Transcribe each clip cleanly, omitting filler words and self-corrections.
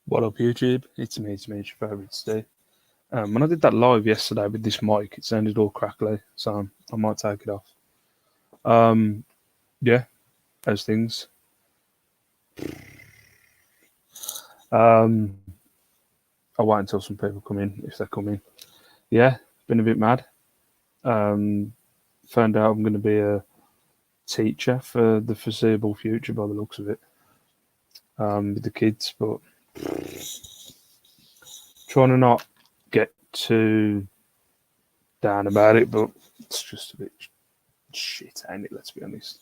What up, YouTube? It's me, your favourite Steve. When I did that live yesterday with this mic, it sounded all crackly, so I might take it off. Um, yeah, those things. Um, I'll wait until some people come in, if they come in. Yeah, been a bit mad. Um, Found out I'm going to be a teacher for the foreseeable future by the looks of it, with the kids, but trying to not get too down about it, but it's just a bit shit, ain't it? Let's be honest.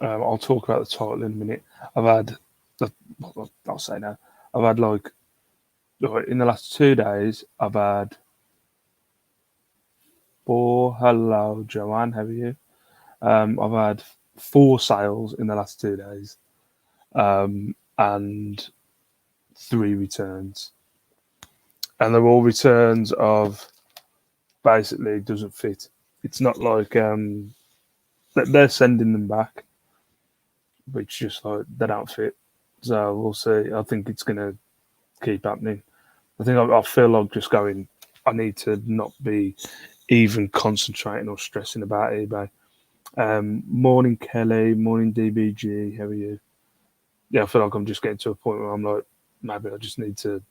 I'll talk about the title in a minute. I've had, I'll say now, I've had in the last 2 days, I've had four. Hello, Joanne, how are you? I've had four sales in the last 2 days, and three returns, and they're all returns of basically doesn't fit. It's not like they're sending them back, but it's just like they don't fit. So we'll see. I think it's gonna keep happening. I think I feel like just going. I need to not be even concentrating or stressing about eBay. Morning, Kelly. Morning, DBG. How are you? Yeah, I feel like I'm just getting to a point where I'm like, maybe I just need to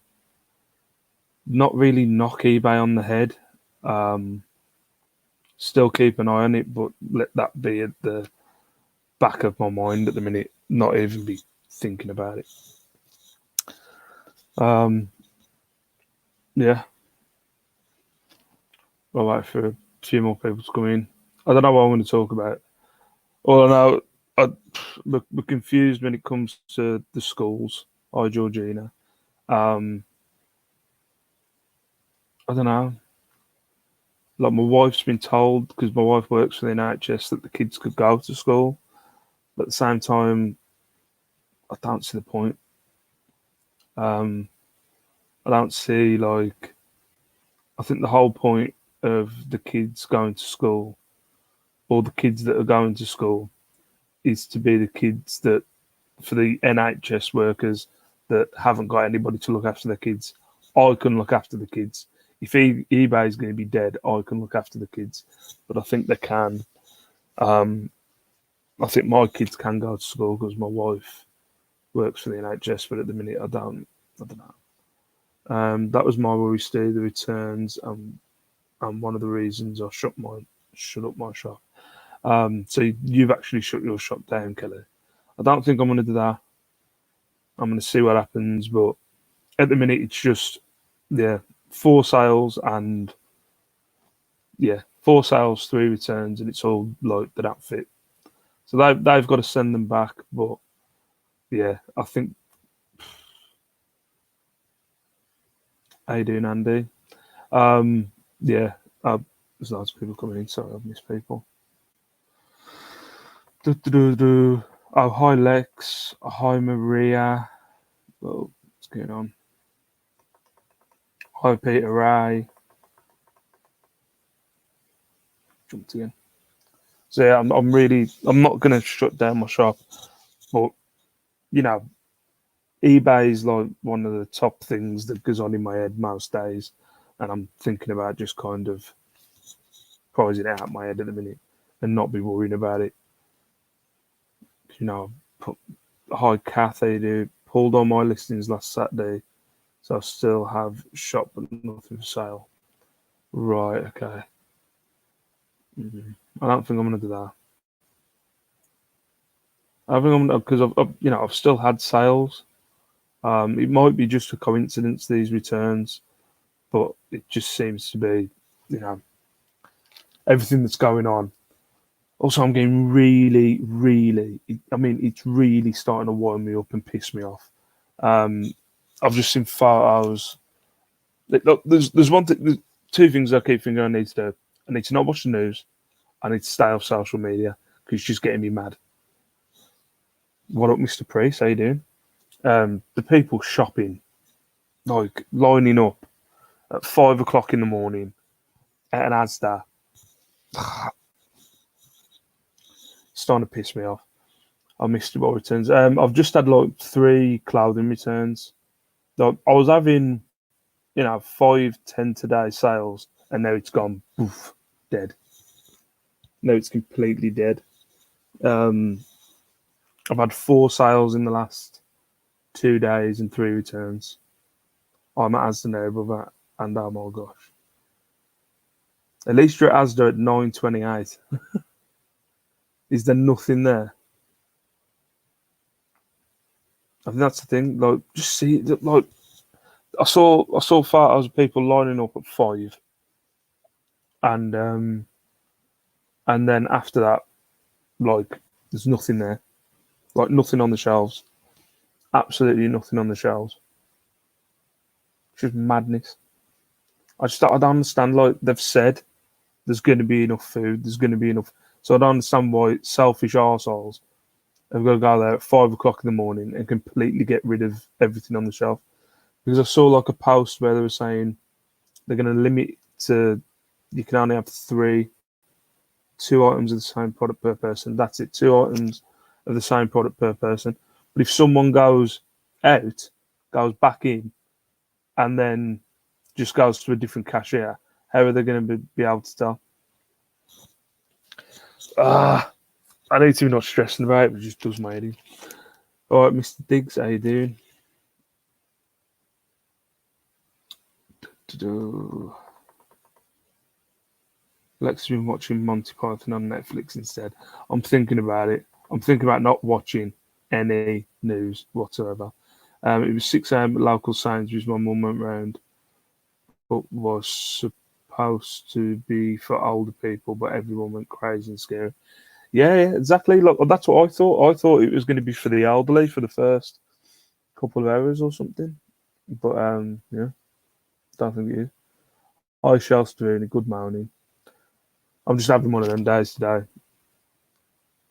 not really knock eBay on the head. Um, Still keep an eye on it, but let that be at the back of my mind at the minute. Not even be thinking about it. Um, yeah, I'll wait for a few more people to come in. I don't know what I'm going to talk about. Well, I know we're confused when it comes to the schools. Hi, Georgina. Um, I don't know. Like my wife's been told because my wife works for the NHS that the kids could go to school, but at the same time, I don't see the point. Um, I don't see like. I think the whole point of the kids going to school, or the kids that are going to school, is to be the kids that for the NHS workers that haven't got anybody to look after their kids. I can look after the kids. If eBay is going to be dead, I can look after the kids. But I think they can. Um, I think my kids can go to school because my wife works for the NHS, but at the minute I don't. I don't know. That was my worry, Steve. The returns, and one of the reasons I shut up my shop. So you've actually shut your shop down, Kelly. I don't think I'm going to do that. I'm going to see what happens, but at the minute it's just yeah, four sales and yeah, four sales, three returns, and it's all like they don't fit. So they've got to send them back, but yeah, I think how you doing, Andy? Yeah, there's lots of people coming in. Sorry, I've missed people. Do, do, do, do. Oh, hi Lex. Hi Maria. Well, what's going on? Hi Peter Ray. Jumped again. So yeah, I'm not going to shut down my shop, but you know, eBay is like one of the top things that goes on in my head most days, and I'm thinking about just kind of pricing it out of my head at the minute and not be worrying about it. You know, put, hi Kathy, dude, pulled on my listings last Saturday, so I still have shop but nothing for sale. Right, okay. I don't think I'm gonna do that. I think I'm because I've still had sales. It might be just a coincidence these returns, but it just seems to be, you know, everything that's going on. Also, I'm getting really, really. I mean, it's really starting to wind me up and piss me off. Um, I've just seen photos. Look, there's one thing, there's two things I keep thinking I need to do. I need to not watch the news. I need to stay off social media because it's just getting me mad. What up, Mr. Priest? How you doing? The people shopping, like lining up at 5 o'clock in the morning at an Asda, starting to piss me off. I missed my returns. I've just had like 3 clothing returns. Like, I was having, 5, 10 today sales, and now it's gone, poof, dead. Now it's completely dead. I've had 4 sales in the last 2 days and 3 returns. I'm at Asda now, brother, and oh my gosh. At least you're at Asda at 9:28. Is there nothing there? I think that's the thing. Like, just see, like, I saw photos of people lining up at 5, and then after that, like, there's nothing there. Like, nothing on the shelves. Absolutely nothing on the shelves. It's just madness. I don't understand. Like, they've said there's going to be enough food. There's going to be enough. So I don't understand why selfish arseholes have got to go there at 5 o'clock in the morning and completely get rid of everything on the shelf. Because I saw like a post where they were saying they're going to limit to, you can only have 2 items of the same product per person. That's it. 2 items of the same product per person. But if someone goes out, goes back in, and then just goes to a different cashier, how are they going to be able to tell? I need to be not stressing about it, but it just does my head in. All right, Mr. Diggs, how you doing? Lex has been watching Monty Python on Netflix instead. I'm thinking about it. I'm thinking about not watching any news whatsoever. It was 6 a.m. at local Sainsbury's. My mum went round, but was supposed to be for older people, but everyone went crazy and scary. Yeah, exactly. Look, that's what I thought. I thought it was going to be for the elderly for the first couple of hours or something. But yeah, don't think it is. I shall doing a good morning. I'm just having one of them days today.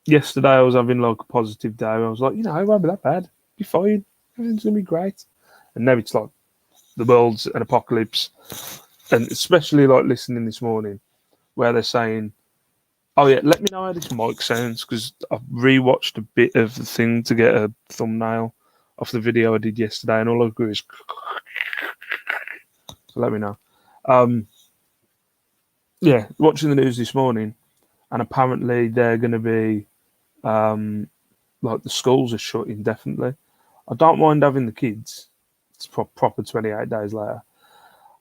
Yesterday I was having like a positive day. I was like, it won't be that bad. Be fine. Everything's gonna be great. And now it's like the world's an apocalypse. And especially like listening this morning where they're saying, oh yeah, let me know how this mic sounds, because I've rewatched a bit of the thing to get a thumbnail off the video I did yesterday, and all I do is so let me know. Yeah, watching the news this morning, and apparently they're going to be like the schools are shut indefinitely. I don't mind having the kids. It's proper 28 days later.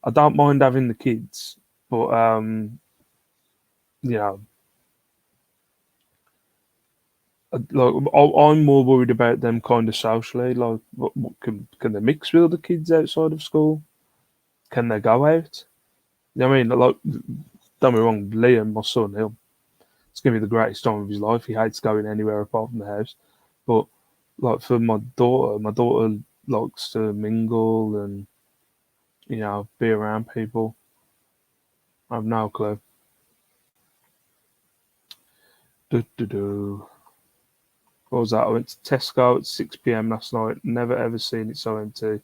I don't mind having the kids, but like I'm more worried about them kind of socially. Like, what can they mix with other kids outside of school? Can they go out? I mean, like, don't be wrong, Liam, my son, it's gonna be the greatest time of his life. He hates going anywhere apart from the house. But like for my daughter likes to mingle and be around people. I have no clue. What was that? I went to Tesco at 6 p.m. last night. Never ever seen it so empty.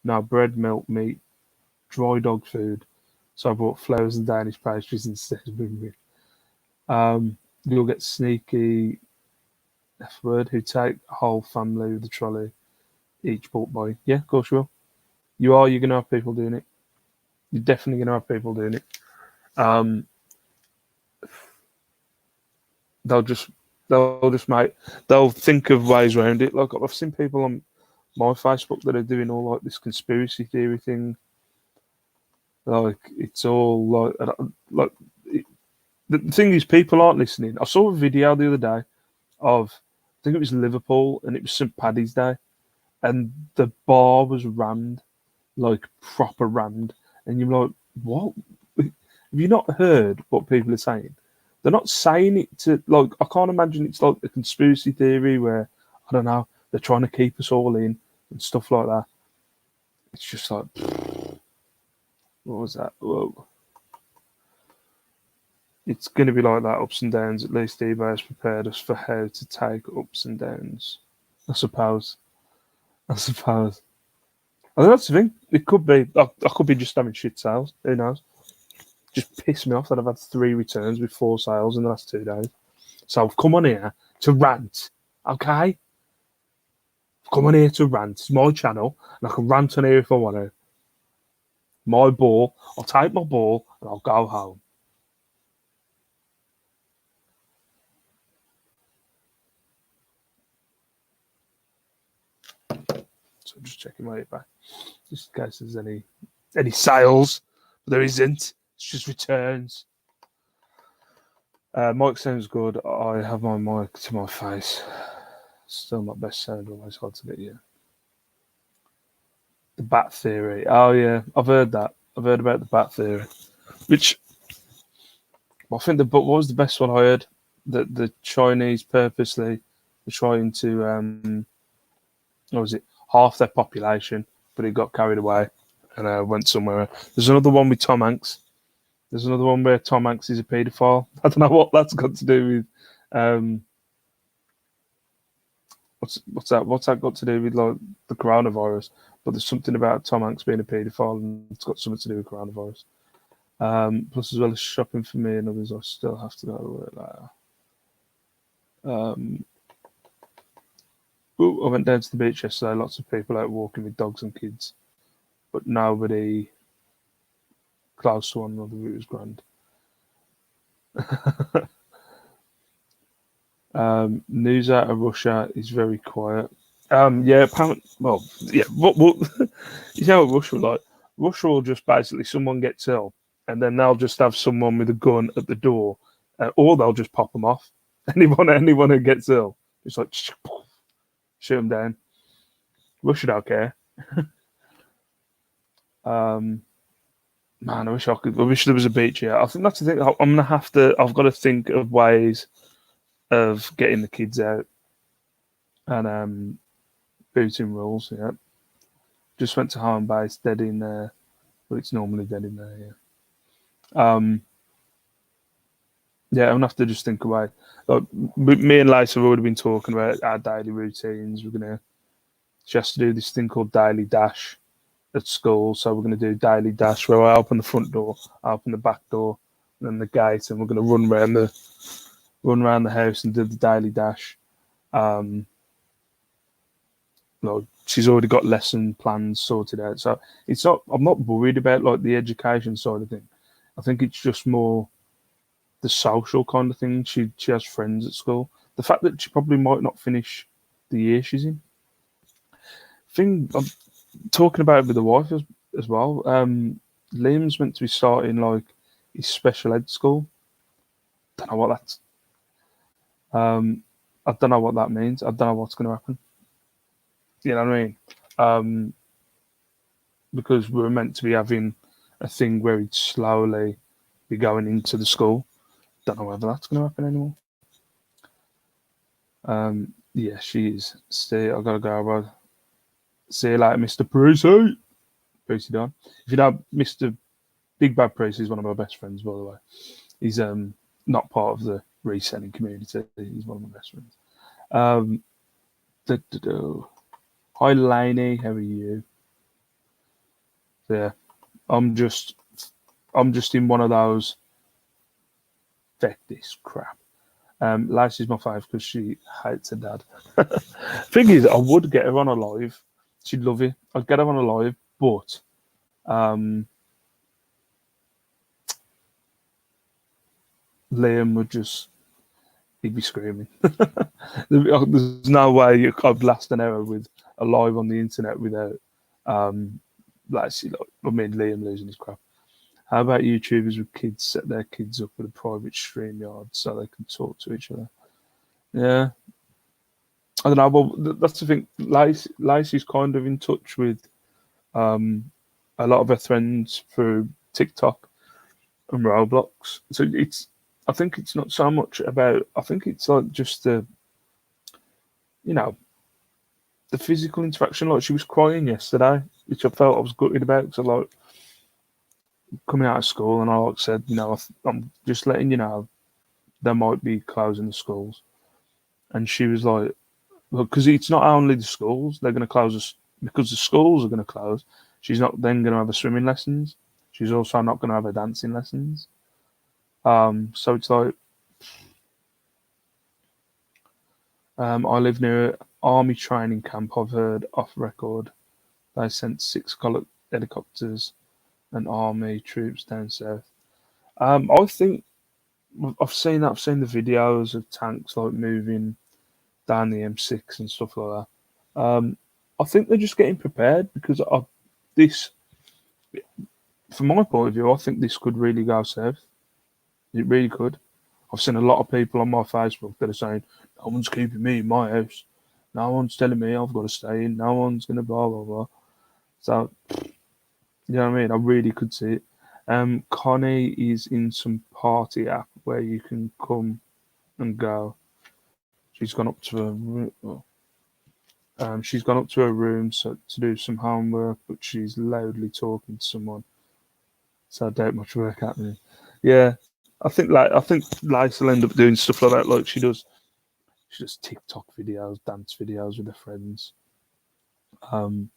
No bread, milk, meat, dry dog food. So I bought flowers and Danish pastries instead of bringing. You'll get sneaky F word who take a whole family with the trolley, each bought by. Yeah, of course you will. You're gonna have people doing it. You're definitely gonna have people doing it. They'll just they'll think of ways around it. Like, I've seen people on my Facebook that are doing all like this conspiracy theory thing. Like, it's all like the thing is, people aren't listening. I saw a video the other day of, I think it was Liverpool, and it was St. Paddy's Day, and the bar was rammed, like proper rammed, and you're like, what? Have you not heard what people are saying? They're not saying it to, like, I can't imagine it's like a conspiracy theory where, I don't know, they're trying to keep us all in and stuff like that. It's just like, what was that? Whoa. It's going to be like that, ups and downs. At least eBay has prepared us for how to take ups and downs. I suppose. I think that's the thing. It could be. I could be just having shit sales. Who knows? Just piss me off that I've had 3 returns with 4 sales in the last 2 days. So I've come on here to rant Okay? Come on here to rant. It's my channel, and I can rant on here if I want to. My ball. I'll take my ball and I'll go home. So I'm just checking my eBay, just in case there's any sales. But there isn't. It's just returns. Mic sounds good. I have my mic to my face. Still not best sound. Always hard to get you. The bat theory. Oh yeah, I've heard that. I've heard about the bat theory. Which I think what was the best one I heard? That the Chinese purposely were trying to what was it, half their population, but it got carried away and went somewhere. There's another one with Tom Hanks. There's another one where Tom Hanks is a paedophile. I don't know what that's got to do with. What's that? What's that got to do with like the coronavirus? But there's something about Tom Hanks being a paedophile, and it's got something to do with coronavirus. Plus, as well as shopping for me and others, I still have to go to work later. I went down to the beach yesterday. Lots of people out walking with dogs and kids, but nobody close to one another. It was grand. News out of Russia is very quiet. Yeah, apparently, well, yeah. What you know what Russia like? Russia will just basically someone gets ill, and then they'll just have someone with a gun at the door, or they'll just pop them off. Anyone who gets ill, it's like shoot them down. Russia don't care. Man, I wish I could. I wish there was a beach here. I think that's the thing. I'm gonna have to. I've got to think of ways of getting the kids out and booting rules. Yeah, just went to home base, dead in there. But it's normally dead in there. Yeah. Yeah, I'm gonna have to just think about. Like, me and Lisa have already been talking about our daily routines. She has to do this thing called daily dash at school, so we're gonna do daily dash where I open the front door, I open the back door, and then the gate, and we're gonna run around the house and do the daily dash. Like, she's already got lesson plans sorted out, so it's not. I'm not worried about like the education side of things. I think it's just more the social kind of thing. She has friends at school. The fact that she probably might not finish the year she's in. Thing I'm talking about it with the wife as well. Liam's meant to be starting like his special ed school. Don't know what that's. I don't know what that means. I don't know what's going to happen. You know what I mean? Because we were meant to be having a thing where he'd slowly be going into the school. Don't know whether that's going to happen anymore. Yeah, she is. See, I gotta go, bro. See you later, Mr. Precy. Precy Don. If you know, Mr. Big Bad Precy is one of my best friends, by the way. He's not part of the reselling community. He's one of my best friends. Hi, Lainey. How are you? Yeah, I'm just in one of those. Feck this crap. Lacey's my fave because she hates her dad. Thing is, I would get her on a live. She'd love it. I'd get her on a live, but Liam would he'd be screaming. There's no way I'd last an hour with a live on the internet without Lacey. Liam losing his crap. How about YouTubers with kids set their kids up with a private stream yard so they can talk to each other? Yeah. I don't know. Well, that's the thing. Lacey's kind of in touch with a lot of her friends through TikTok and Roblox. So I think it's not so much about. I think it's like just the physical interaction. Like, she was crying yesterday, which I felt I was gutted about because I like coming out of school, and I said, I'm just letting you know they might be closing the schools, and she was like, well, because it's not only the schools, they're going to close us because the schools are going to close. She's not then going to have her swimming lessons. She's also not going to have her dancing lessons. So it's like, I live near an army training camp. I've heard off record they sent six helicopters and army troops down south. I think I've seen that. I've seen the videos of tanks like moving down the M6 and stuff like that. I think they're just getting prepared because this, from my point of view, I think this could really go south. It really could. I've seen a lot of people on my Facebook that are saying, "No one's keeping me in my house. No one's telling me I've got to stay in. No one's gonna blah blah blah." So, you know what I mean? I really could see it. Connie is in some party app where you can come and go. She's gone up to her room. She's gone up to her room to do some homework, but she's loudly talking to someone. So I doubt much work happening. Yeah, I think Lice will end up doing stuff like that. Like she does. She does TikTok videos, dance videos with her friends. Um,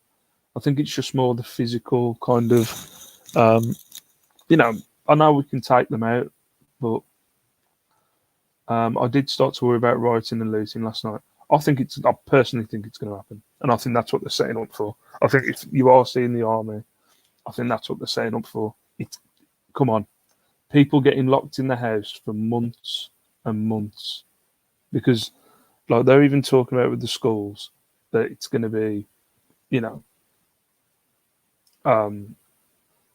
I think it's just more the physical kind of. Um, you know, I know we can take them out, but I did start to worry about rioting and looting last night. I personally think it's going to happen, and I think that's what they're setting up for. I think if you are seeing the army, I think that's what they're setting up for. It's come on, people getting locked in the house for months and months because, like, they're even talking about with the schools that it's going to be, you know, um,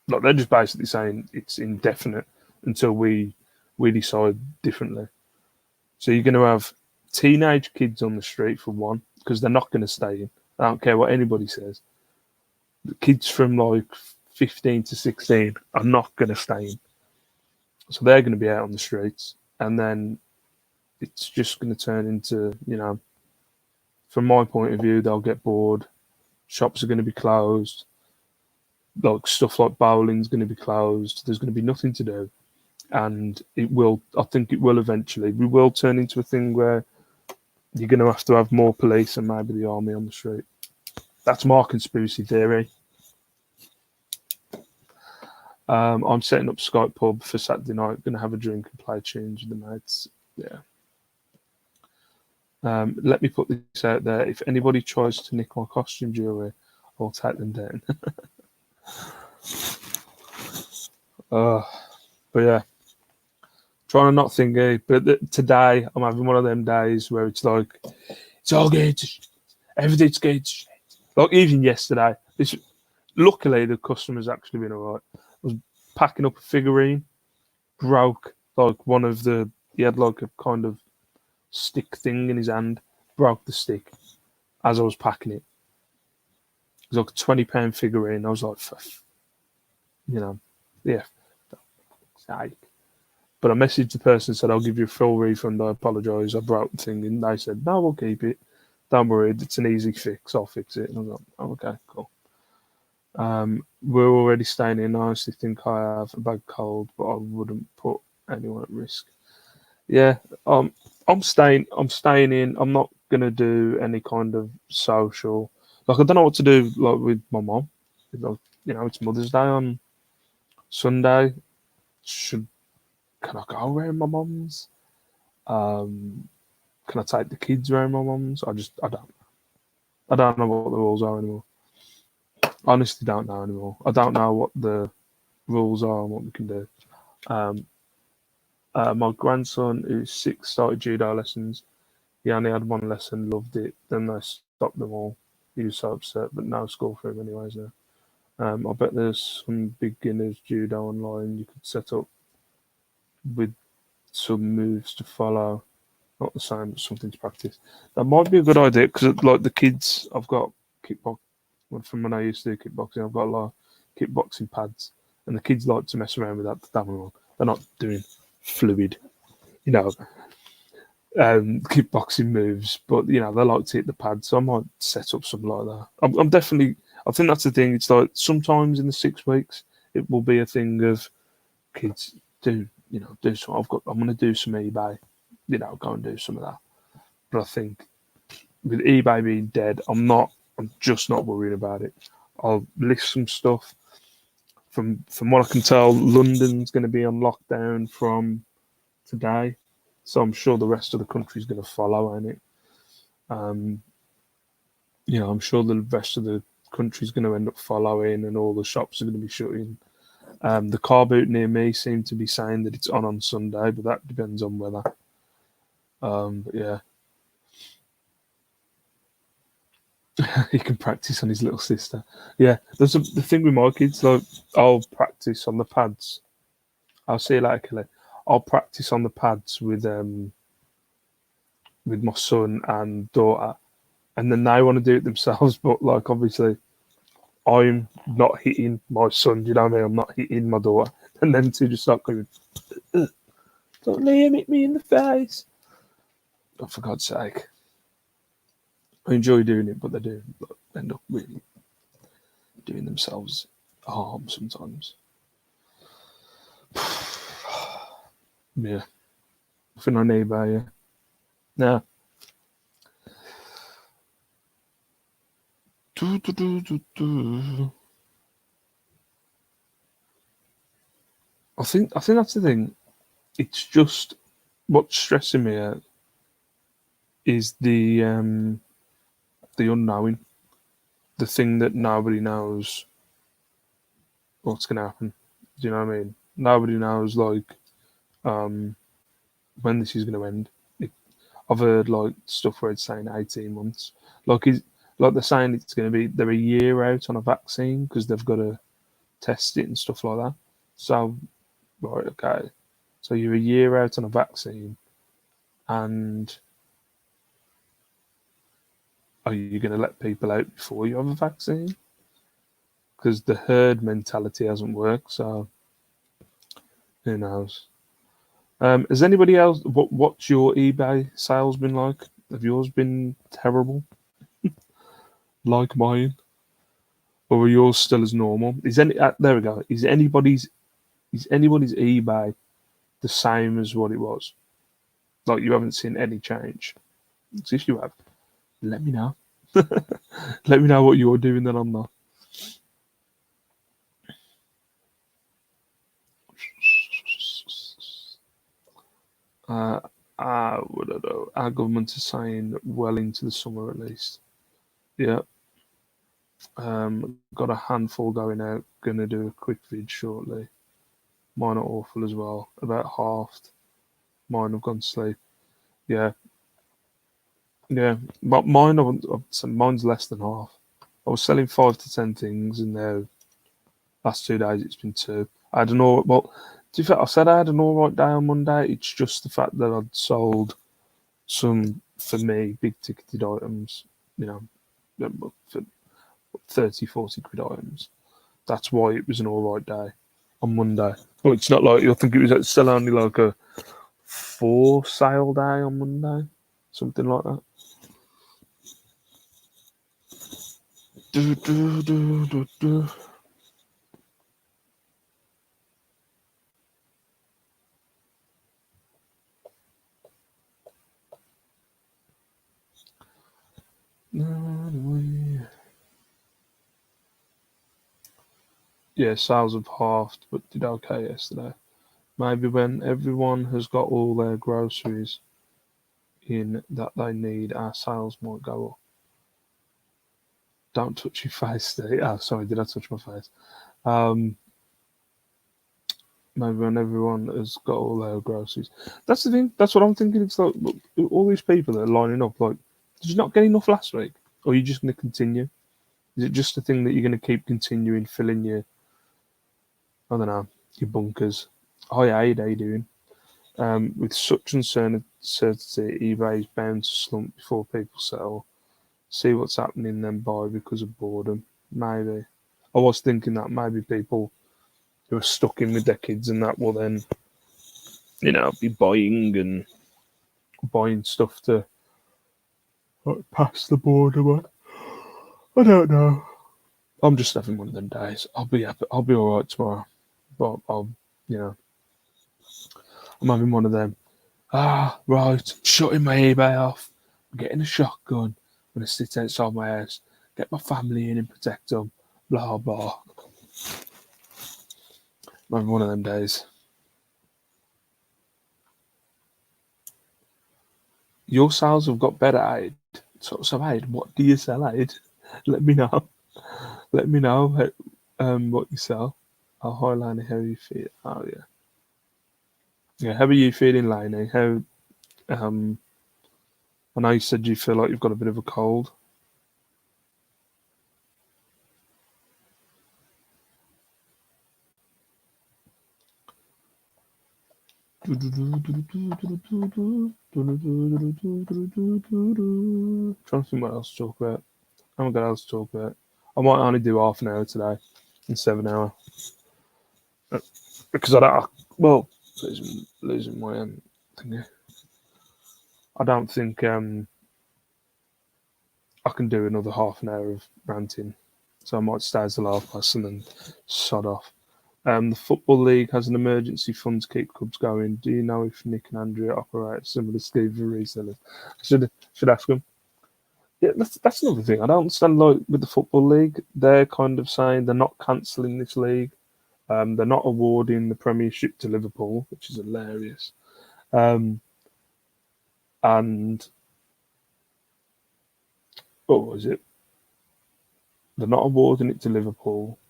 like they're just basically saying it's indefinite until we decide differently. So you're going to have teenage kids on the street for one, because they're not going to stay in. I don't care what anybody says. The kids from like 15 to 16 are not going to stay in. So they're going to be out on the streets. And then it's just going to turn into, from my point of view, they'll get bored. Shops are going to be closed. Like stuff like bowling's going to be closed. There's going to be nothing to do. And I think it will eventually, we will turn into a thing where you're going to have more police and maybe the army on the street. That's my conspiracy theory. I'm setting up Skype Pub for Saturday night. Going to have a drink and play tunes with the mates. Yeah. Let me put this out there. If anybody tries to nick my costume jewelry, I'll take them down. But yeah, trying to not think. But today I'm having one of them days where it's like it's all going to shit. Everything's going to shit. Like even yesterday, luckily the customer's actually been alright. I was packing up a figurine, broke like one of the. He had like a kind of stick thing in his hand, broke the stick as I was packing it. It was like a £20 figurine. I was like, yeah, sake. But I messaged the person and said, I'll give you a full refund. I apologise. I broke the thing. And they said, no, we'll keep it. Don't worry. It's an easy fix. I'll fix it. And I was like, oh, okay, cool. We're already staying in. I honestly think I have a bad cold, but I wouldn't put anyone at risk. Yeah, I'm staying in. I'm not gonna do any kind of social. Like I don't know what to do like with my mom. It's Mother's Day on Sunday. Can I go around my mum's? Can I take the kids around my mum's? I don't know what the rules are anymore. Honestly, don't know anymore. I don't know what the rules are and what we can do. My grandson, who's 6, started judo lessons. He only had one lesson, loved it. Then they stopped them all. He was so upset, but no school for him anyways now. I bet there's some beginners judo online you could set up with some moves to follow. Not the same, but something to practice. That might be a good idea because, like the kids, I've got kickbox from when I used to do kickboxing. I've got a lot of kickboxing pads, and the kids like to mess around with that. They're not doing fluid, kickboxing moves, but they like to hit the pad. So I might set up something like that. I'm definitely. I think that's the thing. It's like sometimes in the 6 weeks, it will be a thing of kids do some. I'm going to do some eBay. Go and do some of that. But I think with eBay being dead, I'm just not worried about it. I'll list some stuff. From what I can tell, London's going to be on lockdown from today, so I'm sure the rest of the country is going to follow, ain't it? Um, I'm sure the rest of the country's going to end up following, and all the shops are going to be shutting. The car boot near me seemed to be saying that it's on Sunday, but that depends on weather. But yeah, he can practice on his little sister. Yeah, the thing with my kids. Like, I'll practice on the pads. I'll see you later, Kelly. I'll practice on the pads with my son and daughter, and then they want to do it themselves. But like, obviously, I'm not hitting my son. Do you know what I mean? I'm not hitting my daughter, and then two just start going, "Ugh, "Don't Liam hit me in the face!" Oh, for God's sake! I enjoy doing it, but they do end up really doing themselves harm sometimes. Yeah, nothing on eBay. Yeah, nah. Do, do, do, do, do. I think that's the thing. It's just what's stressing me out is the unknowing, the thing that nobody knows what's gonna happen. Do you know what I mean? Nobody knows like um when this is gonna end. It, I've heard like stuff where it's saying 18 months. Like they're saying it's gonna be they're a year out on a vaccine because they've got to test it and stuff like that. So right, okay. So you're a year out on a vaccine, and are you going to let people out before you have a vaccine? Because the herd mentality hasn't worked. So who knows? Has anybody else? What's your eBay sales been like? Have yours been terrible, like mine, or are yours still as normal? There we go. Is anybody's eBay the same as what it was? Like, you haven't seen any change? 'Cause if you have, let me know. Let me know what you're doing then on that. Uh, I don't know. Our government is saying well into the summer at least. Yeah. Got a handful going out. Gonna do a quick vid shortly. Mine are awful as well. About halved. Mine have gone to sleep. Yeah. Yeah. But mine's less than half. I was selling 5 to 10 things, and now last 2 days it's been two. I had an all well. To be fair, I said I had an all right day on Monday. It's just the fact that I'd sold some, for me, big ticketed items, you know, for 30, 40 quid items. That's why it was an all right day on Monday. But it's not like you'll think it was still only like a 4 sale day on Monday, something like that. Do, do, do, do, do. Yeah, sales have halved, but did okay yesterday. Maybe when everyone has got all their groceries in that they need, our sales might go up. Don't touch your face, Steve. Oh, sorry, did I touch my face? Um, Maybe when everyone has got all their groceries. That's the thing. That's what I'm thinking. It's like, look, all these people that are lining up. Like, did you not get enough last week, or are you just going to continue? Is it just a thing that you're going to keep continuing filling your, I don't know, your bunkers? Hi, Aid, how you doing? With such uncertainty, eBay is bound to slump before people sell. See what's happening, then buy because of boredom. Maybe. I was thinking that maybe people who are stuck in with their kids and that will then, be buying stuff to like, pass the boredom on. I don't know. I'm just having one of them days. I'll be happy. I'll be all right tomorrow, but you know, I'm having one of them. Right, shutting my eBay off. I'm getting a shotgun. I'm gonna sit outside my house, get my family in and protect them. Blah blah. I'm having one of them days. Your sales have got better, Aid. So Aid, what do you sell, Aid? Let me know. Let me know what you sell. I'll highlight how you feel. Oh yeah, yeah. How are you feeling, Lainey? How um, I know you said you feel like you've got a bit of a cold. Trying to think what else to talk about. I haven't got else to talk about. I might only do half an hour today instead of an hour because I don't. Well, losing my thing. I don't think I can do another half an hour of ranting, so I might stay as the last person and sod off. The Football League has an emergency fund to keep clubs going. Do you know if Nick and Andrea operate a similar scheme for resellers? I should ask them. Yeah, that's another thing. I don't understand. Like with the Football League, they're kind of saying they're not cancelling this league. They're not awarding the Premiership to Liverpool, which is hilarious. And what was it? They're not awarding it to Liverpool.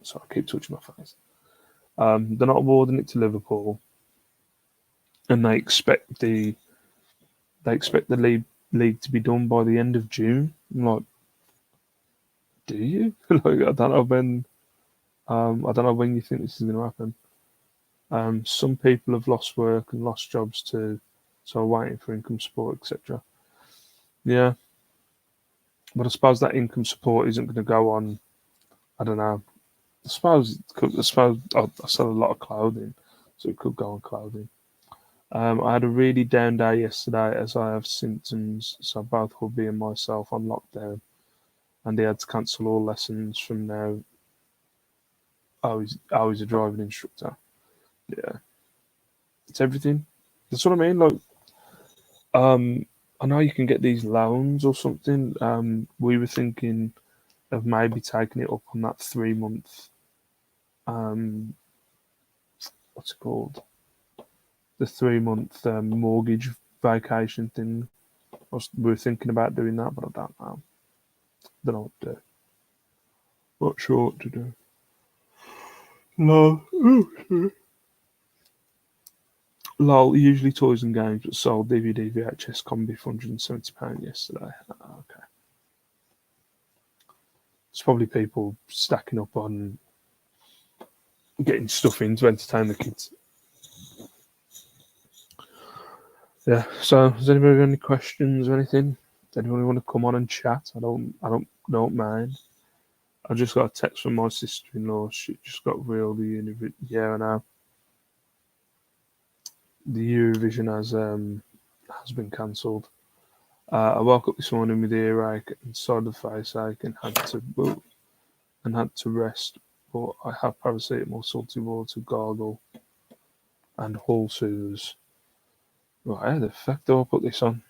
Sorry, I keep touching my face. They're not awarding it to Liverpool, and they expect the league to be done by the end of June. I'm like, do you? Like, I don't know when you think this is going to happen. Some people have lost work and lost jobs too, so waiting for income support, etc. Yeah, but I suppose that income support isn't going to go on. I don't know. I sell a lot of clothing, so it could go on clothing. I had a really down day yesterday as I have symptoms, so both Hubby and myself on lockdown, and he had to cancel all lessons from now. I was a driving instructor. Yeah, it's everything. That's what I mean. Like, I know you can get these loans or something. We were thinking of maybe taking it up on that 3 month. Um, what's it called? The 3 month mortgage vacation thing. We were thinking about doing that, but I don't know. Don't know what to do. Not sure what to do. No. Lol, usually toys and games, but sold DVD VHS combi for £170 yesterday. Okay. It's probably people stacking up on getting stuff in to entertain the kids. Yeah. So, has anybody got any questions or anything? Does anyone want to come on and chat? I don't mind. I just got a text from my sister-in-law. She just got real the Eurovision. Yeah, I know. The Eurovision has been cancelled. I woke up this morning with earache and side of the face ache and had to rest. But I have paracetamol, salty water, gargle, and Hall soothers. Right, how the fuck do I put this on?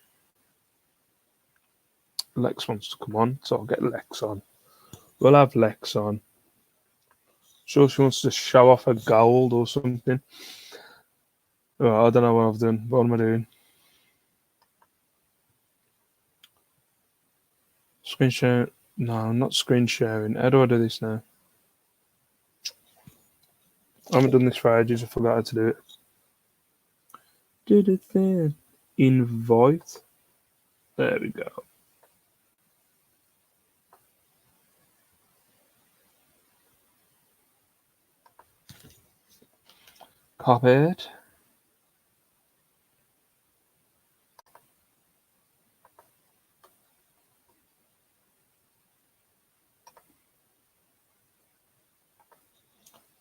Lex wants to come on, so I'll get Lex on. We'll have Lex on. Sure, she wants to show off her gold or something. Right, I don't know what I've done. What am I doing? Screen share? No, I'm not screen sharing. How do I do this now? I haven't done this for ages. I forgot how to do it. Did it then? Invite. There we go. Copied.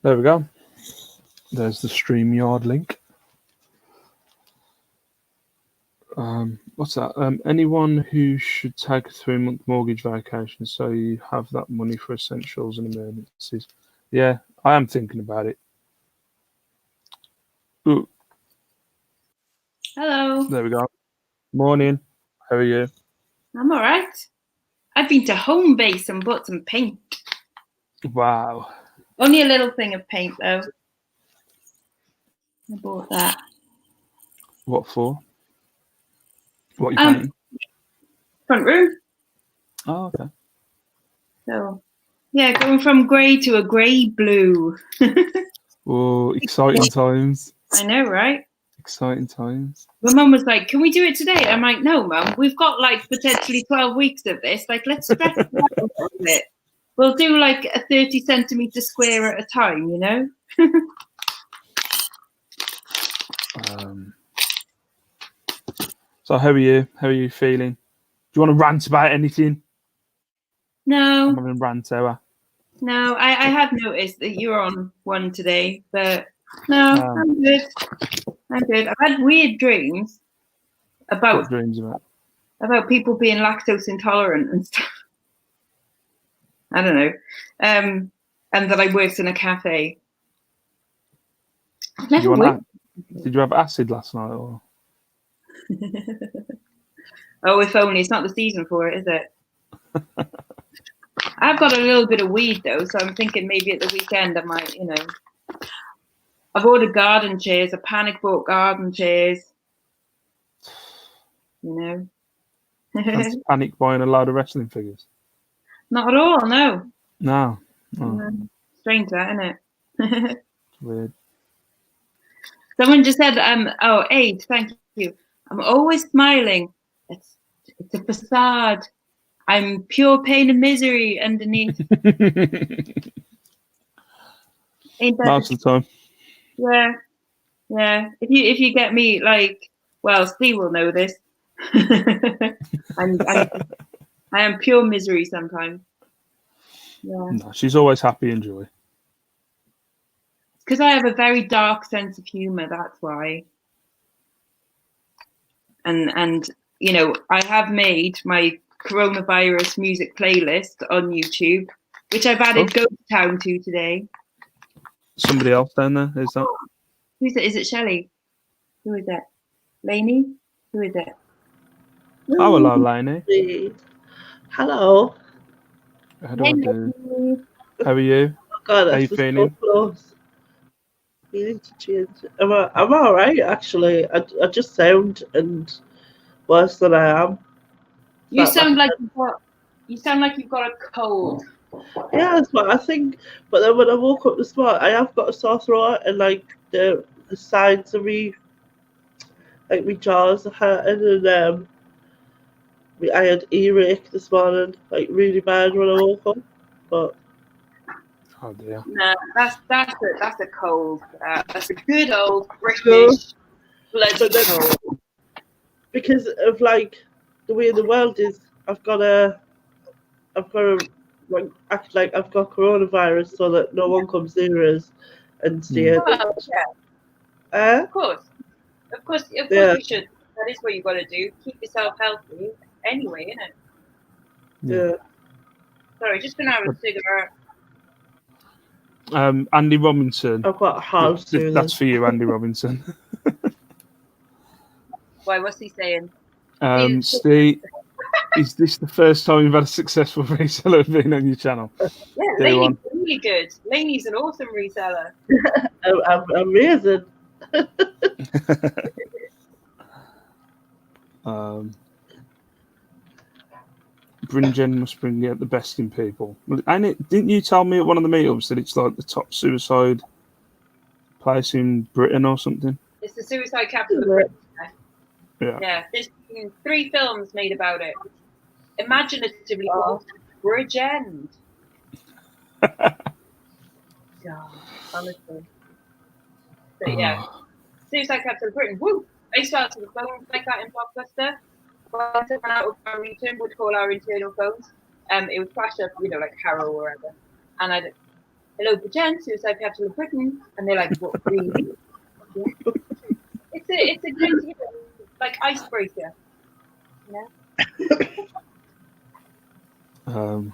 There we go. There's the StreamYard link. What's that? Anyone who should take a 3 month mortgage vacation so you have that money for essentials and emergencies. Yeah, I am thinking about it. Ooh, Hello. there we go. Morning. How are you? I'm all right. I've been to Homebase and bought some paint. Wow. Only a little thing of paint, though. I bought that. What for? What are you painting? front room. Oh, okay. So, yeah, going from grey to a grey blue. Oh, exciting times. I know, right? Exciting times. My mum was like, "Can we do it today?" I'm like, "No, mum. We've got like potentially 12 weeks of this. Like, let's stretch it out a little bit. We'll do like a 30 centimeter square at a time, you know." So how are you? How are you feeling? Do you want to rant about anything? I'm No, having a rant hour. no. I have noticed that you're on one today, but no, I'm good. I'm good. I've had weird dreams about What dreams about people being lactose intolerant and stuff. I don't know. And that I worked in a cafe. I've never worked. Did you have acid last night? Or? Oh, if only. It's not the season for it, is it? I've got a little bit of weed though, so I'm thinking maybe at the weekend I might, you know. I've ordered garden chairs. I panic bought garden chairs. You know. That's panic buying a load of wrestling figures. Not at all. No. No. Strange that, isn't it? It's weird. Someone just said, oh, Aid, thank you. I'm always smiling. It's a facade. I'm pure pain and misery underneath. Ain't that Most of the time. Yeah, yeah. If you get me, like, well, Steve will know this. I am pure misery sometimes. Yeah. No, she's always happy and joy. Because I have a very dark sense of humor. That's why. And you know, I have made my coronavirus music playlist on YouTube, which I've added Ghost Town to today. Somebody else down there, is that? Who's it? Is it Shelley? Who is it? Lainey? Who is it? Oh, hello, Lainey. Hello. How do I do? How are you? Oh God, how are you feeling? So close. You need to change it. I'm all right, actually. I just sound and worse than I am. You sound like you've got a cold. Yeah, that's what I think. But then when I woke up this morning, I have got a sore throat and like the sides of me, like my jaws are hurting, and I had earache this morning, like really bad when I woke up. But oh dear. No, that's a cold. That's a good old British bloody cold. Because of like the way the world is, I've got to like, act like I've got coronavirus so that no one comes near us and stay. Well, yeah. Of course, you should. That is what you got to do. Keep yourself healthy anyway, innit? Yeah. Sorry, just gonna have a cigarette. Andy Robinson. I've got a house. That's for you, Andy Robinson. Why? What's he saying? Steve, is this the first time you've had a successful reseller being on your channel? Yeah, Lainey's really good. Lainey's an awesome reseller. I'm amazing. Bringen must bring out the best in people. And didn't you tell me at one of the meetups that it's like the top suicide place in Britain or something? It's the suicide capital of Britain. Yeah. Yeah. There's been 3 films made about it. Imaginatively called Bridgend. God, honestly. So yeah. Suicide capital of Britain. Woo! I used to answer the phone like that in Blockbuster. When I went out of our region, would call our internal phones. It would flash up, you know, like Harrow or wherever. And I'd, hello, Bridgend, suicide capital of Britain. And they're like, what, really? Yeah. It's a good, you know, like icebreaker. You know?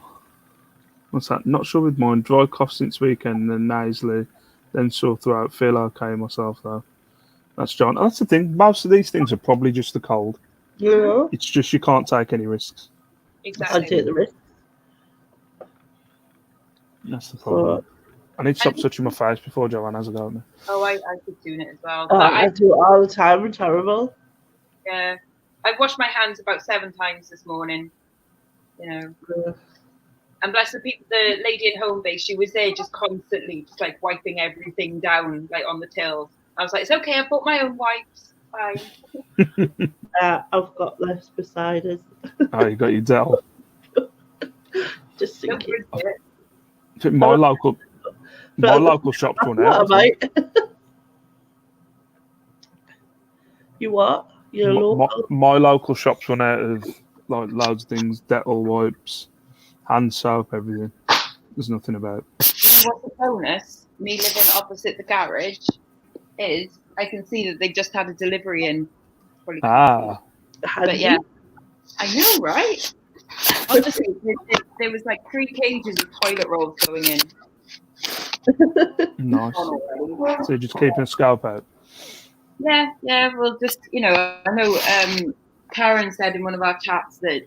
What's that? Not sure with mine. Dry cough since weekend, then nasally, then sore throat. Feel okay myself though. That's John. That's the thing. Most of these things are probably just the cold. Yeah. It's just you can't take any risks. Exactly. I take the risk. That's the problem. I need to stop touching my face before Joanne has a go at me. Oh, I keep doing it as well. I do it all the time. I'm terrible. Yeah. I've washed my hands about 7 times this morning. You know. And bless the lady in home base, she was there just constantly, just like wiping everything down, like on the tills. I was like, it's okay, I bought my own wipes. Fine. I've got this beside us. Oh, you got your Dell. Just Don't thinking. risk it. I think my local shop's run out. What, mate? You what? Your local? My local shop's run out of like loads of things, Dettol wipes, hand soap, everything. There's nothing about. You know what's the bonus? Me living opposite the garage is I can see that they've just had a delivery in. But yeah, I know, right? Honestly, there was like 3 cages of toilet rolls going in. Nice. So you're just keeping a scalp out. Yeah. Well, just I know. Karen said in one of our chats that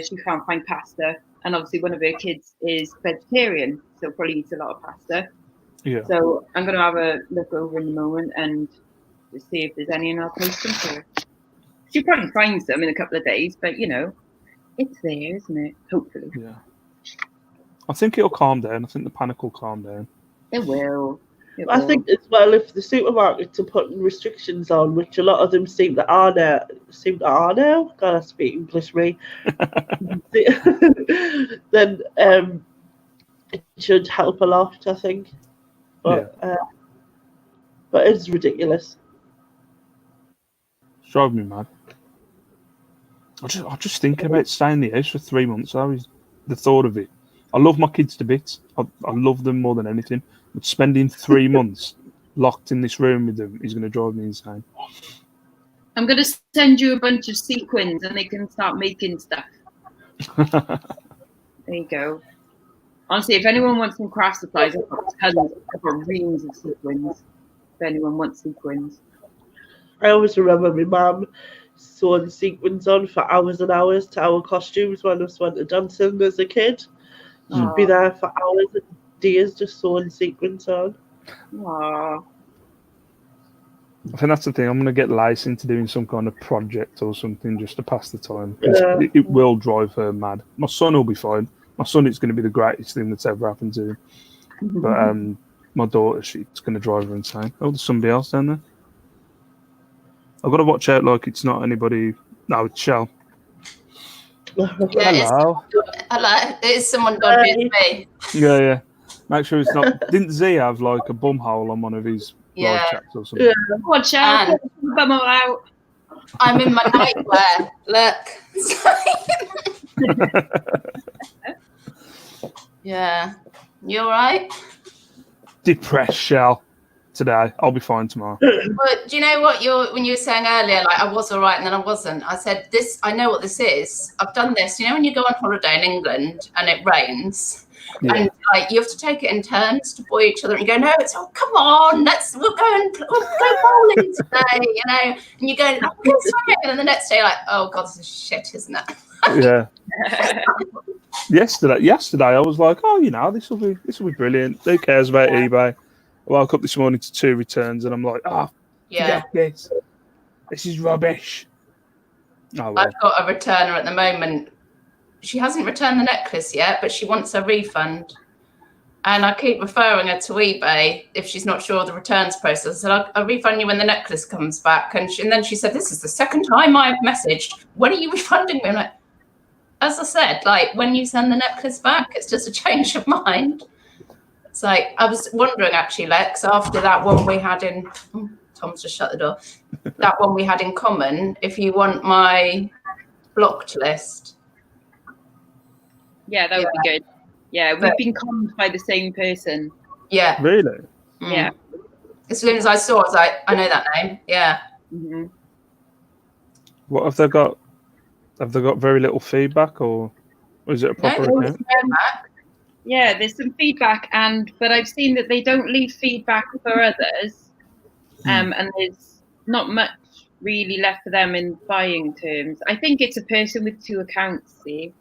she can't find pasta, and obviously one of her kids is vegetarian, so probably eats a lot of pasta. Yeah. So I'm going to have a look over in a moment and just see if there's any, and I'll post them to her. She probably finds them in a couple of days, but it's there, isn't it? Hopefully. Yeah. I think it'll calm down. I think the panic will calm down. It will. I think as well, if the supermarkets are putting restrictions on, which a lot of them seem to are now. God, I speak English, me. Then it should help a lot, I think. But it's ridiculous. It's driving me mad. I just think about staying in the house for 3 months. The thought of it. I love my kids to bits. I love them more than anything. But spending 3 months locked in this room with them is going to drive me insane. I'm going to send you a bunch of sequins and they can start making stuff. There you go. Honestly, if anyone wants some craft supplies, I've got tons. I've got reams of sequins. If anyone wants sequins. I always remember my mum sewing sequins on for hours and hours to our costumes when I went to dancing as a kid. She'd be there for hours and days just sewing sequins on. Aww. I think that's the thing. I'm going to get Lace into doing some kind of project or something just to pass the time. Yeah. It will drive her mad. My son will be fine. My son, it's going to be the greatest thing that's ever happened to him. But my daughter, she's going to drive her insane. Oh, there's somebody else down there. I've got to watch out like it's not anybody. No, it's Shell. Yeah, Hello. Hello. It is someone dodgy, it's me. Yeah. Make sure it's not. Didn't Z have like a bum hole on one of his live chats or something? Yeah. Watch out. Bum all out. I'm in my nightwear. Look. Yeah. You all right? Depressed Shell today. I'll be fine tomorrow. But do you know what when you were saying earlier, like I was all right and then I wasn't? I said this. I know what this is. I've done this. You know when you go on holiday in England and it rains, and like you have to take it in turns to buoy each other, and you go, no, it's come on, we'll go bowling today, and you go, oh, we'll swim, and then the next day, like, oh god, this is shit, isn't it? Yeah. Yesterday, I was like, oh, this will be brilliant. Who cares about eBay? I woke up this morning to 2 returns, and I'm like, forget this. This is rubbish. Oh, well. I've got a returner at the moment. She hasn't returned the necklace yet, but she wants a refund. And I keep referring her to eBay if she's not sure of the returns process. I said, I'll refund you when the necklace comes back. And then she said, this is the second time I've messaged. When are you refunding me? I'm like, as I said, like when you send the necklace back, it's just a change of mind. It's like, I was wondering actually, Lex, after that one we had in, Tom's just shut the door, that one we had in common, if you want my blocked list. Yeah, that would be good. Yeah, we've been conned by the same person. Yeah. Really? Yeah. As soon as I saw it, I was like, I know that name. Yeah. Mm-hmm. What have they got? Have they got very little feedback, or is it a proper account? Yeah, there's some feedback, but I've seen that they don't leave feedback for others, and there's not much really left for them in buying terms. I think it's a person with 2 accounts. See.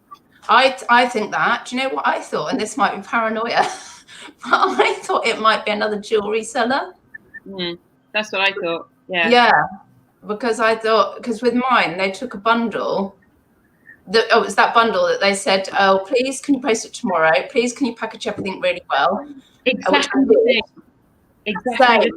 I think that. Do you know what I thought? And this might be paranoia, but I thought it might be another jewellery seller. That's what I thought. Yeah. Yeah. because I thought, because with mine, they took a bundle. It was that bundle that they said, oh, please, can you post it tomorrow? Please, can you package everything really well? Exactly the same. Exactly.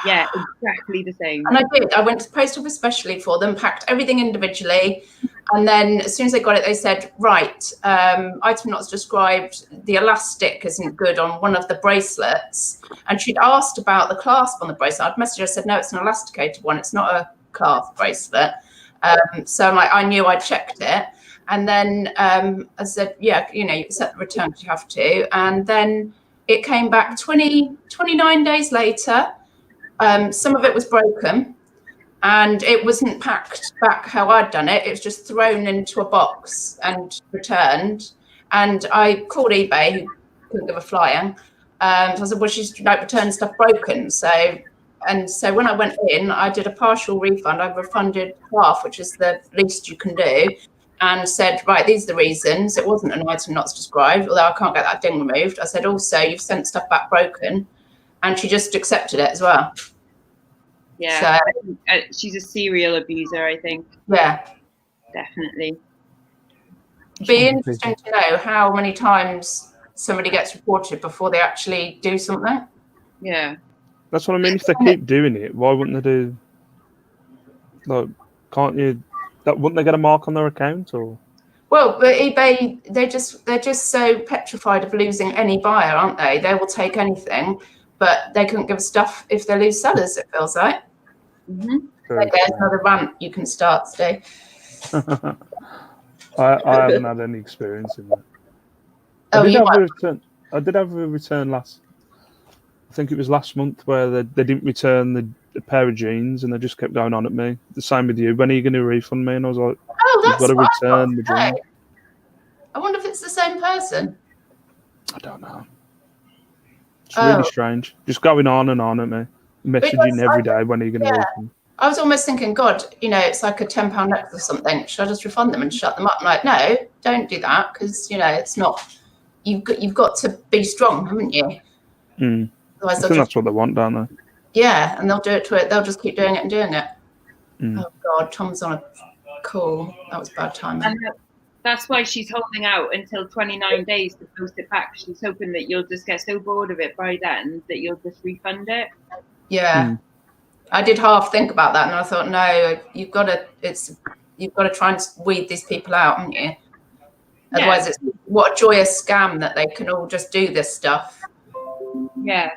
Yeah, exactly the same. And I did. I went to the post office specially for them, packed everything individually. And then as soon as they got it, they said, right, item not described, the elastic isn't good on one of the bracelets. And she'd asked about the clasp on the bracelet. I'd messaged her, said, no, it's an elasticated one. It's not a clasp bracelet. So I'm like, I knew I'd checked it. And then I said, yeah, you know, you accept the return because you have to. And then it came back 29 days later. Some of it was broken and it wasn't packed back how I'd done it. It was just thrown into a box and returned. And I called eBay, who couldn't give a flying. So I said, well, she's like returned stuff broken. So when I went in, I did a partial refund. I refunded half, which is the least you can do, and said, right, these are the reasons. It wasn't an item not described, although I can't get that ding removed. I said, also, you've sent stuff back broken. And she just accepted it as well. Yeah, so, she's a serial abuser, I think. Yeah. Definitely. Be interesting to know how many times somebody gets reported before they actually do something. Yeah. That's what I mean. If they keep doing it, why wouldn't they do? Like, can't you? Wouldn't they get a mark on their account or? Well, but eBay, they're just so petrified of losing any buyer, aren't they? They will take anything, but they couldn't give stuff if they lose sellers. It feels like. Mm-hmm. Like there's another rant you can start, Steve. I haven't had any experience in that. Oh, I did have a return last. I think it was last month where they didn't return the pair of jeans and they just kept going on at me. The same with you. When are you going to refund me? And I was like, oh, that's you've got to return the jeans. I wonder if it's the same person. I don't know. It's really strange. Just going on at me. Messaging every day. When are you going to refund? I was almost thinking, God, you know, it's like a £10 necklace or something. Should I just refund them and shut them up? I'm like, no, don't do that because, you know, it's not. You've got to be strong, haven't you? Mm. I think that's what they want, don't they? Yeah, and they'll do it to it. They'll just keep doing it and doing it. Mm. Oh God, Tom's on a call. That was bad timing. And that's why she's holding out until 29 days to post it back. She's hoping that you'll just get so bored of it by then that you'll just refund it. Yeah, I did half think about that, and I thought, no, you've got to try and weed these people out, haven't you? Otherwise, it's what a joyous scam that they can all just do this stuff. Yeah.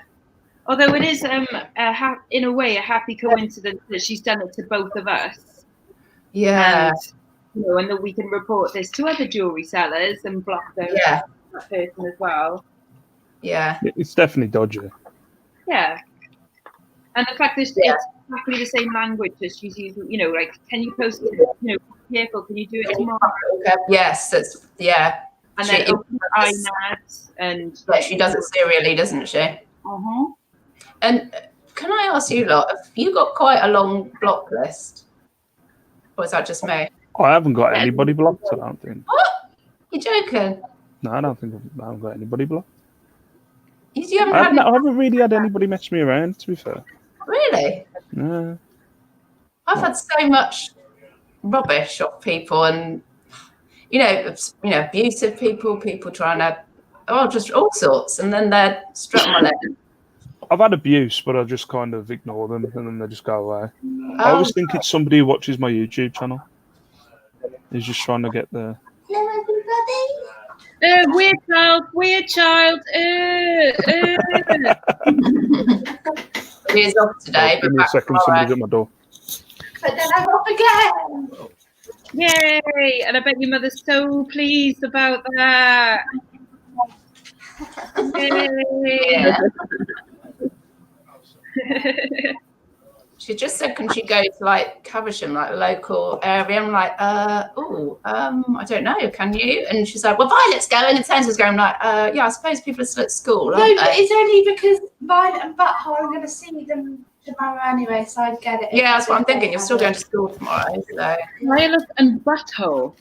Although it is, in a way, a happy coincidence that she's done it to both of us. Yeah. And, you know, and that we can report this to other jewellery sellers and block them, that person as well. Yeah. It's definitely dodgy. Yeah. And the fact that it's exactly the same language as she's using, you know, like, can you post it, you know, careful, can you do it tomorrow? Yes, and then open iNads and... Yeah, she does it serially, doesn't she? Uh-huh. And can I ask you lot, have you got quite a long block list? Or is that just me? I haven't got anybody blocked, I don't think. What? You're joking? No, I don't think I haven't got anybody blocked. I haven't really had anybody mess me around, to be fair. Really? No. I've had so much rubbish of people and, you know, abusive people trying to, just all sorts. And then they're straight on my leg. I've had abuse, but I just kind of ignore them and then they just go away. I always think it's somebody who watches my YouTube channel. He's just trying to get the... Hello, everybody. Weird child. He is off today, but give me a second, somebody's at my door. But then I'm off again. Yay! And I bet your mother's so pleased about that. Yay. She just said, can she go to like Caversham, like a local area? I'm like, I don't know, can you? And she's like, well, Violet's going and Sansa's going. I'm like, yeah, I suppose people are still at school. No, but it's only because Violet and Butthole are going to see them tomorrow anyway, so I'd get it. Yeah, that's what I'm thinking. You're still going to school tomorrow, so. Violet and Butthole.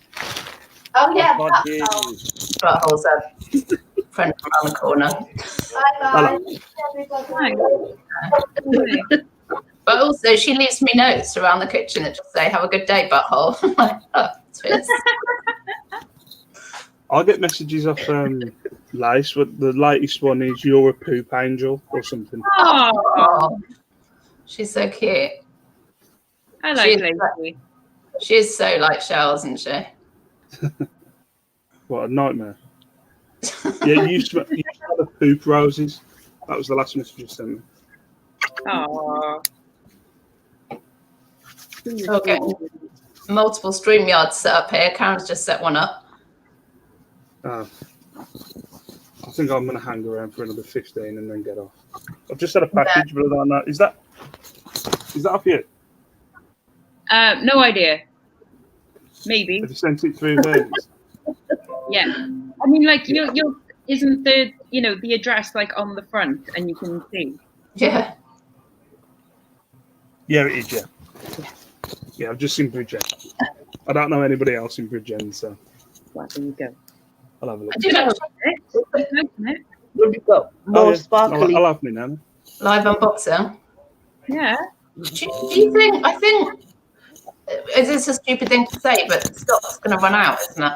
Oh, yeah, Butthole. Butthole's a friend from around the corner. Bye-bye. Everybody. Hi. But also, she leaves me notes around the kitchen that just say, "Have a good day, butthole." I'm like, oh, twist. I get messages off Lace, but the latest one is "You're a poop angel" or something. Oh, She's so cute. I like She's- Lacey. She is so like Shell, isn't she? What a nightmare. Yeah, you smell the poop roses. That was the last message you sent me. Oh. Okay. Multiple StreamYards set up here. Karen's just set one up. I think I'm going to hang around for another 15 and then get off. I've just had a package, but I don't know. Is that off you? No idea. Maybe. Have you sent it through there? Yeah. I mean, like, you're isn't the the address like on the front and you can see? Yeah. Yeah, it is, yeah. Yeah, I've just seen Bridgend. I don't know anybody else in Bridgend, so Well, there you go. I'll have a look. I do know. We've got more sparkly. I'll have me now. Live unboxing. Yeah. Do you think? I think. Is this a stupid thing to say? But stock's going to run out, isn't it?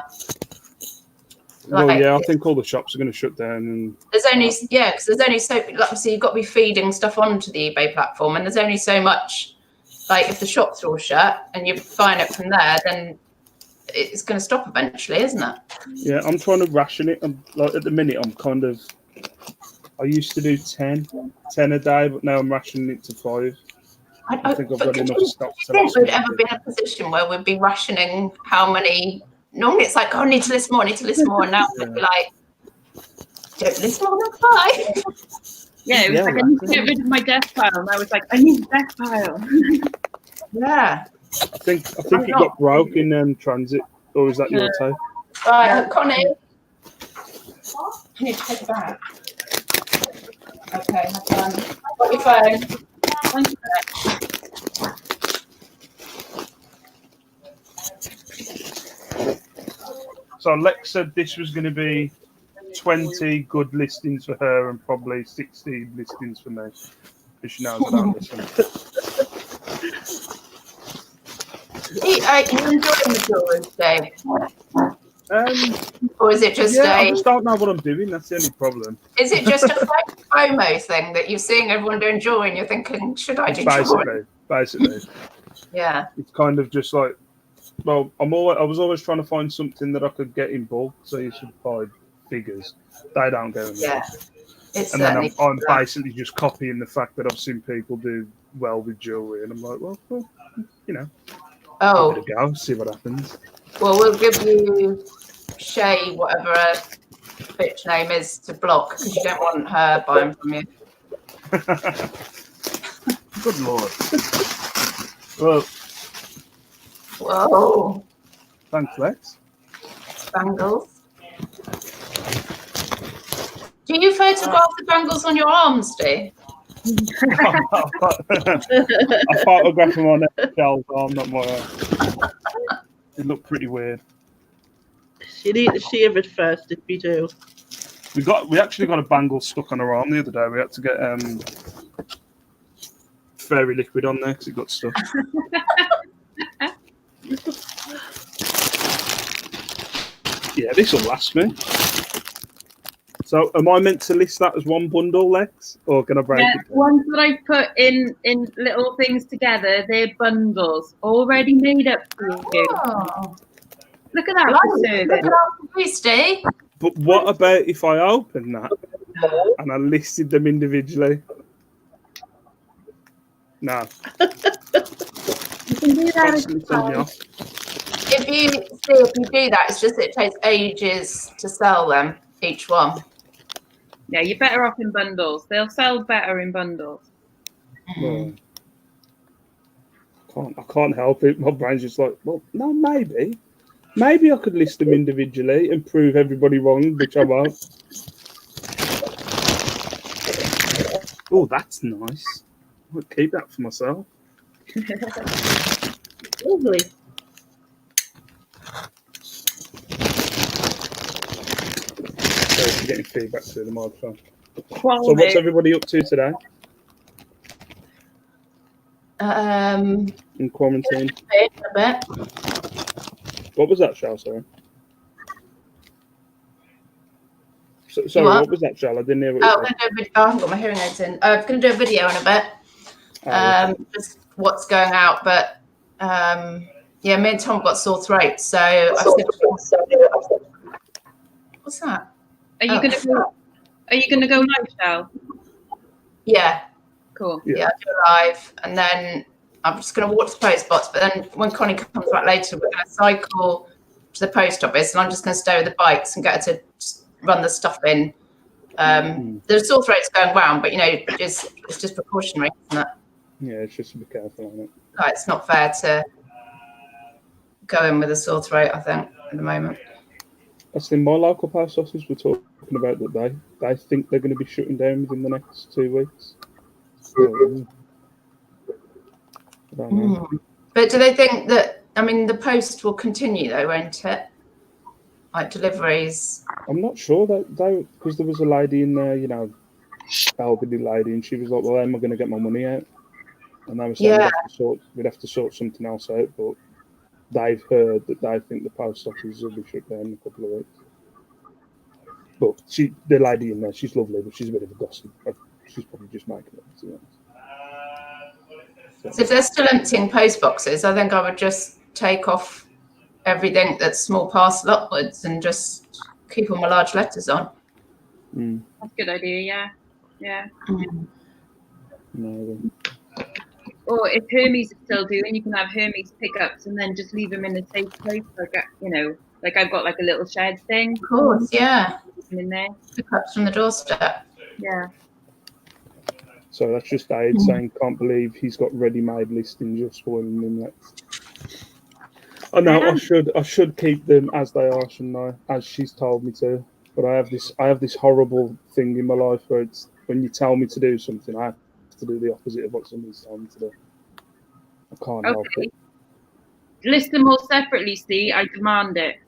Well, Like, yeah, I think all the shops are going to shut down, and there's only because there's only so. Like, obviously, you've got to be feeding stuff onto the eBay platform, and there's only so much. Like, if the shops are all shut and you're buying it from there, then it's going to stop eventually, isn't it? yeah, I'm trying to ration it. Like at the minute, I'm kind of. I used to do 10 a day, but now I'm rationing it to 5. I think I've but got do enough you stock to think last we'd me. ever be in a position where we'd be rationing how many? Normally, it's like, oh, I need to list more, and now Yeah. it'd be like, don't list more than 5. Yeah, it was Yeah, like, I need to get rid of my death pile. And I was like, I need a death pile. Yeah. I think it got broke in transit, or is that your take? Right, Connie. I need to take it back. Okay, have fun. Got your phone. Thank you for that. So Lex said this was going to be 20 good listings for her and probably 60 listings for me. Because she knows I don't listen. Are you enjoying the jewelry today? Or is it just Yeah, I a? just don't know what I'm doing. That's the only problem. Is it just a FOMO thing that you're seeing everyone doing jewelry and you're thinking, should I do jewelry? Basically, Yeah. it's kind of just like, well, I was always trying to find something that I could get in bulk, so you should buy figures. They don't go in there. Yeah. It's And then certainly. I'm basically just copying the fact that I've seen people do well with jewelry, and I'm like, well, you know, Oh, give it a go, see what happens. well, we'll give you Shay, whatever her bitch name is, to block because you don't want her buying from you. Good lord. Well, Whoa. thanks, Lex. Bangles. Do you photograph the bangles on your arms, Steve? I photographed them on Shell's arm, not my arm. It looked pretty weird. You need to shave it first if you do. We actually got a bangle stuck on her arm the other day. We had to get fairy liquid on there because it got stuck. Yeah, this will last me. So, am I meant to list that as one bundle, Lex, or can I break Yeah, it down? ones that I put in little things together, they're bundles already made up for you. Oh. Look at that for Look service. at that for you, Steve. But what about if I open that and I listed them individually? No. You can do that. Constantly tell me off. If you do that, it's just it takes ages to sell them, each one. Yeah, you're better off in bundles. They'll sell better in bundles. Well, I can't help it. My brain's just like, well, no, maybe. Maybe I could list them individually and prove everybody wrong, which I won't. Oh, that's nice. I'll keep that for myself. Lovely. Sorry for getting feedback through the microphone. So Quality. what's everybody up to today? In quarantine. A bit. What was that, Shal? Sorry. Sorry, What? what was that, Shal? I didn't hear what Oh, you I'm gonna do a video. I haven't got my hearing aids in. I'm going to do a video in a bit. said. Just what's going out, but yeah, me and Tom got sore throats, so what's that? Are you Oh. gonna go? Are you gonna go live, Shal? Yeah, Cool. yeah, I'll do it live, and then I'm just going to walk to the post box. But then when Connie comes back later, we're going to cycle to the post office, and I'm just going to stay with the bikes and get her to just run the stuff in. There's sore throats going round, but it's just precautionary, isn't it? Yeah, it's just to be careful on it. Like, it's not fair to go in with a sore throat, I think, at the moment. I think my local post office were talking about that they think they're going to be shutting down within the next 2 weeks. So, I don't know. But do they think that, the post will continue though, won't it? Like deliveries? I'm not sure that because there was a lady in there, elderly lady, and she was like, "Well, how am I going to get my money out?" And they were saying we'd have to sort something else out, but they've heard that they think the post office will be shut down in a couple of weeks. But the lady in there, she's lovely, but she's a bit of a gossip. She's probably just making it, to be honest. So if they're still emptying post boxes, I think I would just take off everything that's small parcel upwards and just keep all my large letters on. Mm. That's a good idea. Yeah. No, Or if Hermes is still doing, you can have Hermes pickups and then just leave them in a safe place. Like I've got like a little shed thing. Of course, yeah. In there. Pickups from the doorstep. Yeah. so that's just Aid saying, "Can't believe he's got ready-made listings. You're spoiling him." I know I should keep them as they are, shouldn't I? As she's told me to. But I have this horrible thing in my life where it's when you tell me to do something, I have to do the opposite of what somebody's telling me to do. I can't help it. List them all separately, see? I demand it.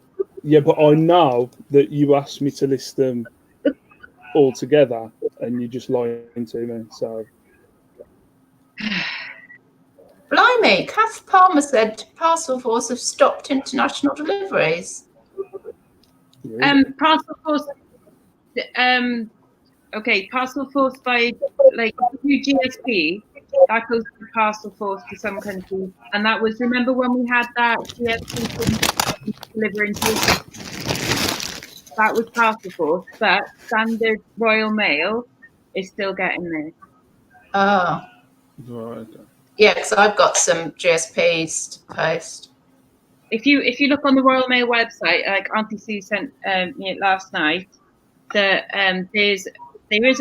Yeah, but I know that you asked me to list them all together, and you're just lying to me. So, Blimey, Kath Palmer said Parcel Force have stopped international deliveries. yeah. Parcel Force. Okay, Parcel Force by GSP. That goes to Parcel Force to some countries, and that was, remember when we had that GSP delivering to, that was Parcel Force, but Standard Royal Mail is still getting there. Oh, Right. Okay. yeah, because I've got some GSPs to post. If you look on the Royal Mail website, like Auntie Sue sent me it last night, there is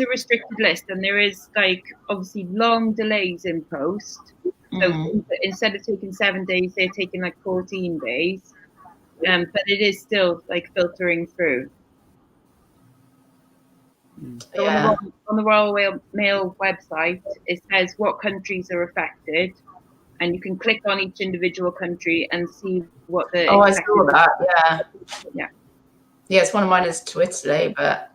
a restricted list, and there is like obviously long delays in post. So instead of taking 7 days, they're taking like 14 days. But it is still like filtering through. So Yeah. on the Royal Mail website, it says what countries are affected, and you can click on each individual country and see what the. Oh, I saw that. Yeah. Yeah. Yeah, it's one of mine is to Italy, but.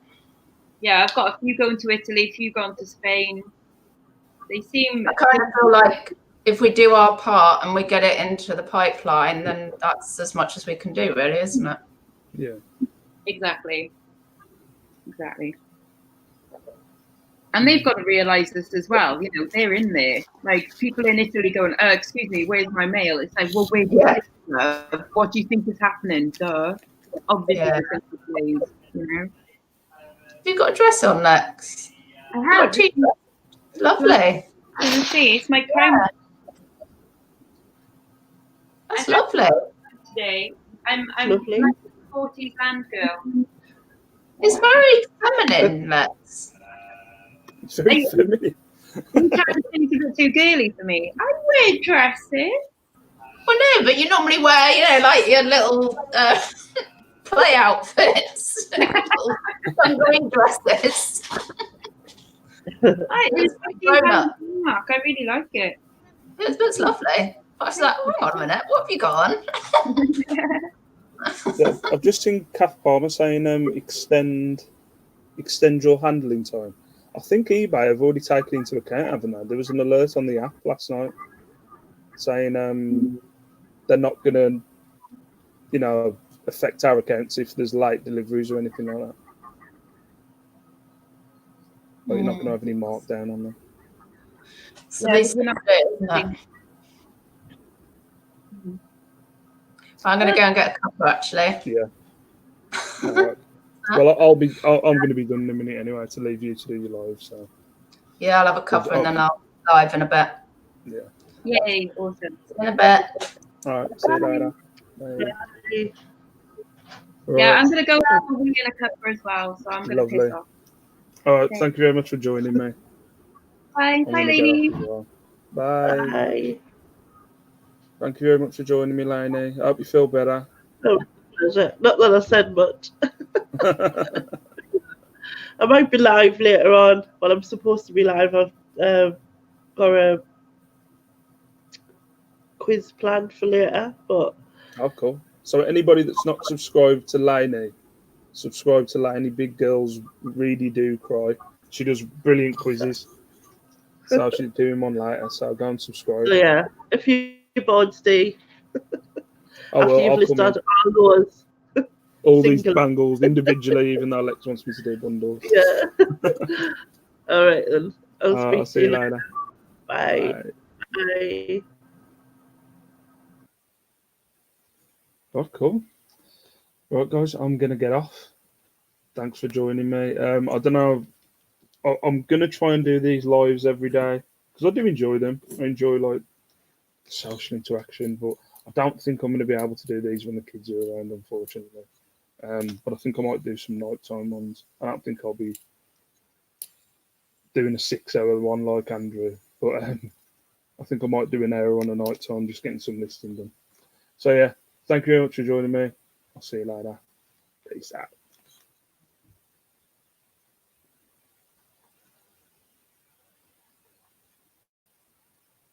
Yeah, I've got a few going to Italy, a few going to Spain. They seem. I kind of feel like if we do our part and we get it into the pipeline, then that's as much as we can do, really, isn't it? Yeah. Exactly. And they've got to realise this as well. They're in there. Like people in Italy going, "Excuse me, where's my mail?" It's like, well, where's your mail? What do you think is happening? Duh. Obviously, delays, Have you got a dress on, Lex? I have. Lovely. As you see, it's my crown That's lovely. today. I'm Lovely. like a 40s land girl. It's very feminine, Lex. It's very feminine. Sometimes things are a bit too girly for me. I wear dresses. Well, no, but you normally wear, like your little play outfits, green dresses. I really like it. It's lovely. I was like, hang on a minute, what have you got on? Yeah, I've just seen Kath Palmer saying extend your handling time. I think eBay have already taken into account, haven't they? There was an alert on the app last night saying they're not going to, you know, affect our accounts if there's late deliveries or anything like that. Like you're not going to have any markdown on them. So Yeah, this we're not- I'm going to go and get a cuppa actually. Yeah. All right. Well, I'm going to be done in a minute anyway to leave you to do your live. So Yeah, I'll have a cuppa and then I'll live in a bit. yeah. Yay, awesome. In a bit. All right. See you later. Bye. Yeah, Right. I'm gonna go out and win in a cuppa as well, so I'm gonna Lovely. piss off. All right. Thank you very much for joining me. Bye, I'm bye, gonna get off ladies. as well. Bye. Bye. Thank you very much for joining me, Lainey. I hope you feel better. Pleasure. Not that I said much. I might be live later on. Well, I'm supposed to be live. I've got a quiz planned for later, but Oh, cool. So anybody that's not subscribed to Lainey, subscribe to Lainey. Big Girls Really Do Cry. She does brilliant quizzes. So she's doing one later. So go and subscribe. yeah, if you're bored, stay. Oh, After well, you've I'll come in. listed all those. All these single- bangles individually, even though Lex wants me to do bundles. Yeah. All right then. I'll I'll speak see to you you later. Bye. Bye. Bye. Oh, cool. Right, guys, I'm going to get off. Thanks for joining me. I don't know. I'm going to try and do these lives every day because I do enjoy them. I enjoy like social interaction, but I don't think I'm going to be able to do these when the kids are around, unfortunately. But I think I might do some nighttime ones. I don't think I'll be doing a 6-hour one like Andrew, but I think I might do an hour on a nighttime, just getting some listing done. So yeah, thank you very much for joining me. I'll see you later. Peace out.